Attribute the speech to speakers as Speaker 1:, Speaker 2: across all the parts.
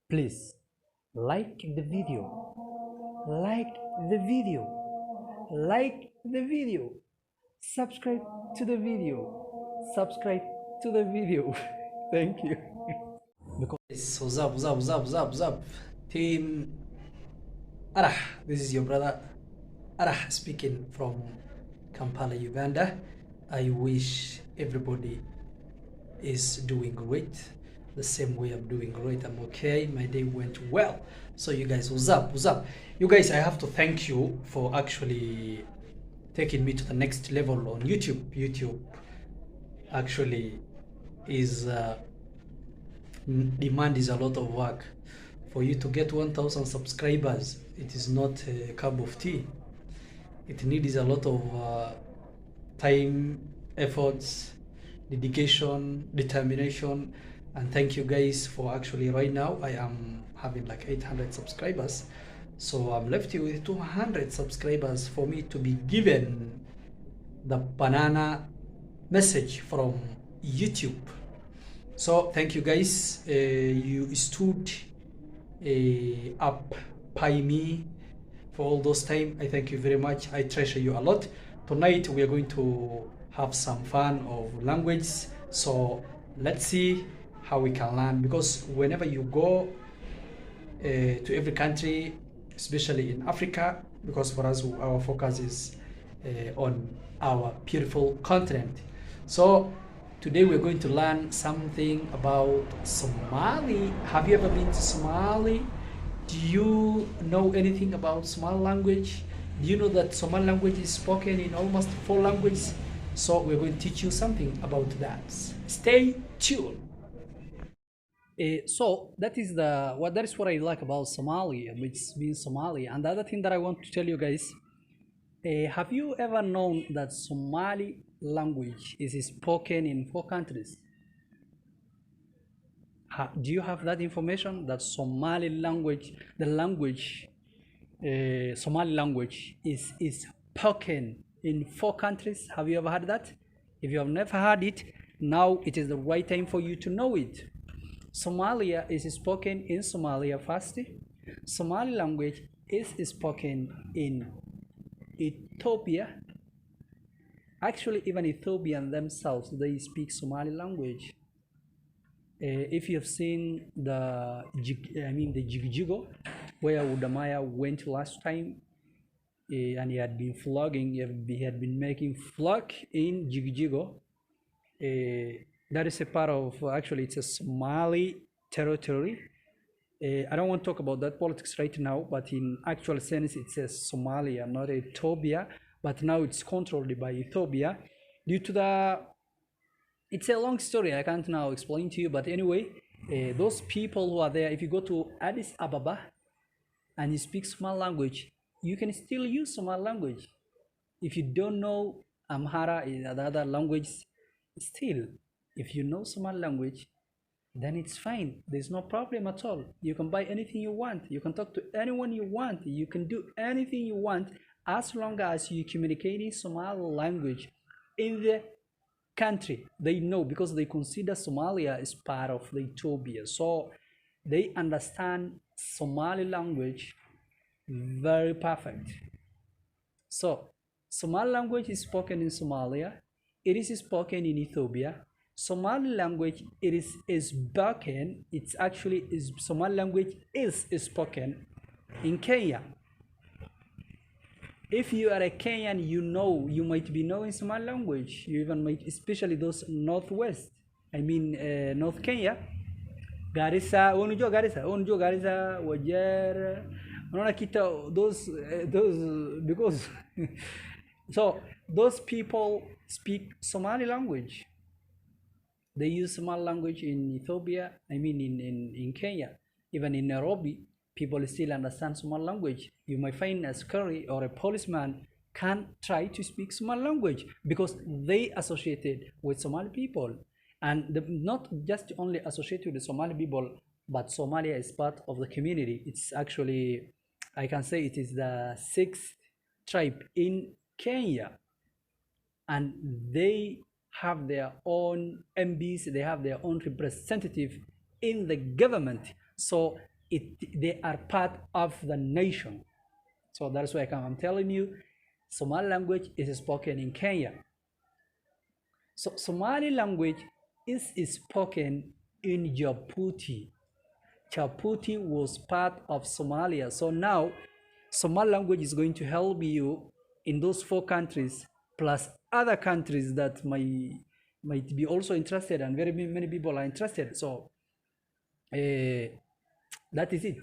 Speaker 1: Please like the video, like the video, like the video, subscribe to the video, subscribe to the video. Thank you. Because
Speaker 2: What's up, team Arah. This is your brother Arah speaking from Kampala, Uganda. I wish everybody is doing great the same way I'm doing great. I'm okay. My day went well. So you guys, what's up? You guys, I have to thank you for actually taking me to the next level on YouTube actually is demand is a lot of work. For you to get 1,000 subscribers, it is not a cup of tea. It needs a lot of time, efforts, dedication, determination, and thank you guys for actually right now I am having like 800 subscribers, so I'm left with 200 subscribers for me to be given the banana message from YouTube. So thank you guys. You stood up by me for all those time. I thank you very much. I treasure you a lot. Tonight we are going to have some fun of language. So let's see how we can learn, because whenever you go to every country, especially in Africa, because for us our focus is on our beautiful continent. So today we're going to learn something about Somali. Have you ever been to Somali? Do you know anything about Somali language? Do you know that Somali language is spoken in almost 4 languages? So we're going to teach you something about that. Stay tuned.
Speaker 1: So that is what I like about Somali, which means Somali. And the other thing that I want to tell you guys, have you ever known that Somali language is spoken in 4 countries? Do you have that information that Somali language, Somali language is spoken in 4 countries? Have you ever heard that? If you have never heard it, now it is the right time for you to know it. Somalia is spoken in Somalia first. Somali language is spoken in Ethiopia. Actually, even Ethiopian themselves, they speak Somali language. If you have seen the Jigijigo, where Udamaya went last time, and he had been flogging, he had been making flog in Jigijigo. That is a part of, actually it's a Somali territory. I don't want to talk about that politics right now, but in actual sense it says Somalia, not Ethiopia, but now it's controlled by Ethiopia due to the, it's a long story, I can't now explain to you, but anyway, those people who are there, if you go to Addis Ababa and you speak Somali language, you can still use Somali language. If you don't know Amhara, the other language, still, if you know Somali language, then it's fine. There's no problem at all. You can buy anything you want. You can talk to anyone you want. You can do anything you want as long as you communicate in Somali language in the country. They know, because they consider Somalia as part of the Ethiopia. So they understand Somali language very perfect. So Somali language is spoken in Somalia. It is spoken in Ethiopia. Somali language, it is spoken, it's actually is Somali language is spoken in Kenya. If you are a Kenyan, you know, you might be knowing Somali language. You even might, especially those northwest, North Kenya, Garissa, Garissa, Wajer, unaona kita those because so those people speak Somali language. They use Somali language in Ethiopia, in Kenya. Even in Nairobi, people still understand Somali language. You might find a security or a policeman can try to speak Somali language because they associated with Somali people. And not just only associated with the Somali people, but Somalia is part of the community. It's actually, I can say it is the 6th tribe in Kenya. And they have their own MPs, they have their own representative in the government. So they are part of the nation. So that's why I'm telling you, Somali language is spoken in Kenya. So Somali language is spoken in Djibouti. Djibouti was part of Somalia. So now Somali language is going to help you in those 4 countries plus other countries that might be also interested, and very many people are interested. So that is it.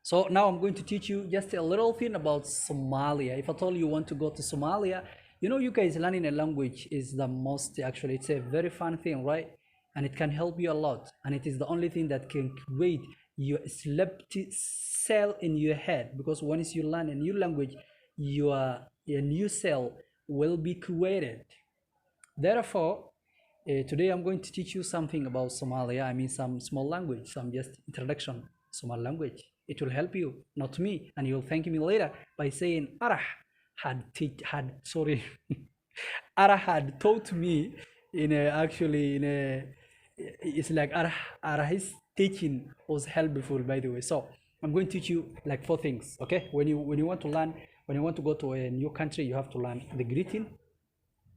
Speaker 1: So now I'm going to teach you just a little thing about Somalia. If at all you want to go to Somalia, you know, you guys learning a language is the most, actually, it's a very fun thing, right? And it can help you a lot. And it is the only thing that can create your slept cell in your head. Because once you learn a new language, a new cell will be created. Therefore, today I'm going to teach you something about Somalia. I mean, some small language, some just introduction Somali language. It will help you, not me, and you'll thank me later by saying Arah Arah had taught me it's like Arah's teaching was helpful, by the way. So I'm going to teach you like 4 things. Okay, when you want to learn, when you want to go to a new country, you have to learn the greeting.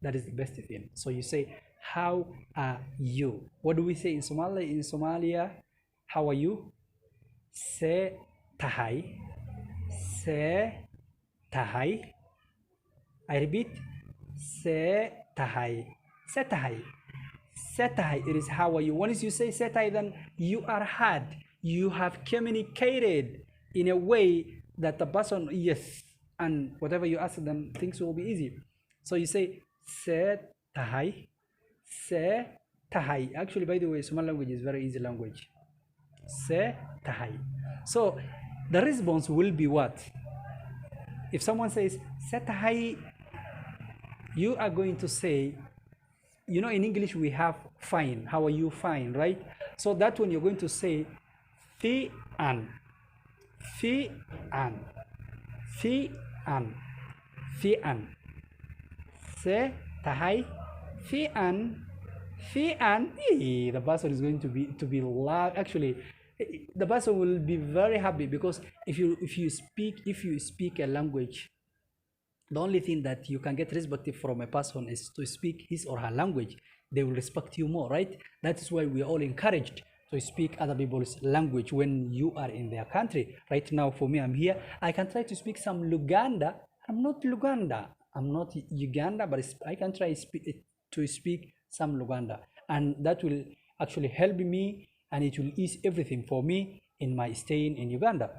Speaker 1: That is the best thing. So you say, how are you? What do we say in Somalia? In Somalia, how are you? Se tahay. Se tahay. I repeat, se tahay. Se tahay. Se tahay. It is how are you. Once you say se tahay, then you are hard. You have communicated in a way that the person, yes, and whatever you ask them, things will be easy. So you say se tahay. Se tahay. Actually, by the way, Somali language is very easy language. Se tahay. So the response will be what? If someone says se tahay, you are going to say, you know, in English we have fine. How are you? Fine, right? So that one you're going to say fi an, fi an, fi an, fi an. Se tahay, fi an, fi an. The person is going to be loud. Actually, the person will be very happy, because if you speak a language, the only thing that you can get respect from a person is to speak his or her language. They will respect you more, right? That is why we are all encouraged to speak other people's language when you are in their country. Right now, for me, I'm here. I can try to speak some Luganda. I'm not Luganda. I'm not Uganda, but I can try to speak some Luganda, and that will actually help me, and it will ease everything for me in my staying in Uganda,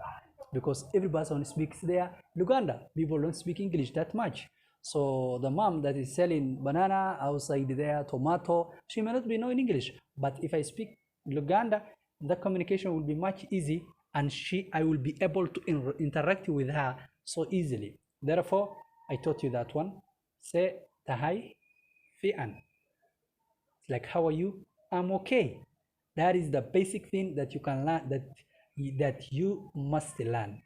Speaker 1: because every person speaks their Luganda. People don't speak English that much. So the mom that is selling banana outside there, tomato, she may not be knowing English. But if I speak Luganda, the communication will be much easy, and I will be able to interact with her so easily. Therefore, I taught you that one. Say tahay fi'an. It's like, how are you? I'm okay. That is the basic thing that you can learn, that you must learn.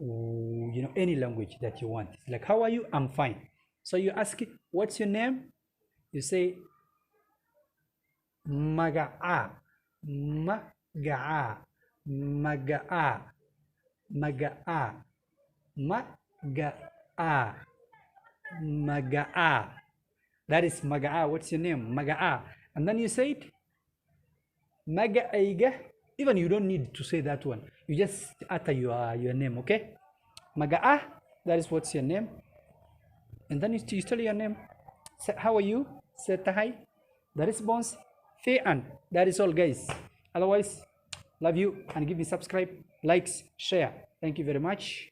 Speaker 1: You know, any language that you want. It's like, how are you? I'm fine. So you ask it, what's your name? You say maga'a, maga'a, maga'a, maga'a, maga'a, maga'a. That is maga'a. What's your name? Maga'a. And then you say it, maga'aiga. Even you don't need to say that one. You just utter your name, okay? Maga'a, that is what's your name. And then you tell your name. Say, how are you? Say tahay. The response, fi'an. That is all, guys. Otherwise, love you, and give me subscribe, likes, share. Thank you very much.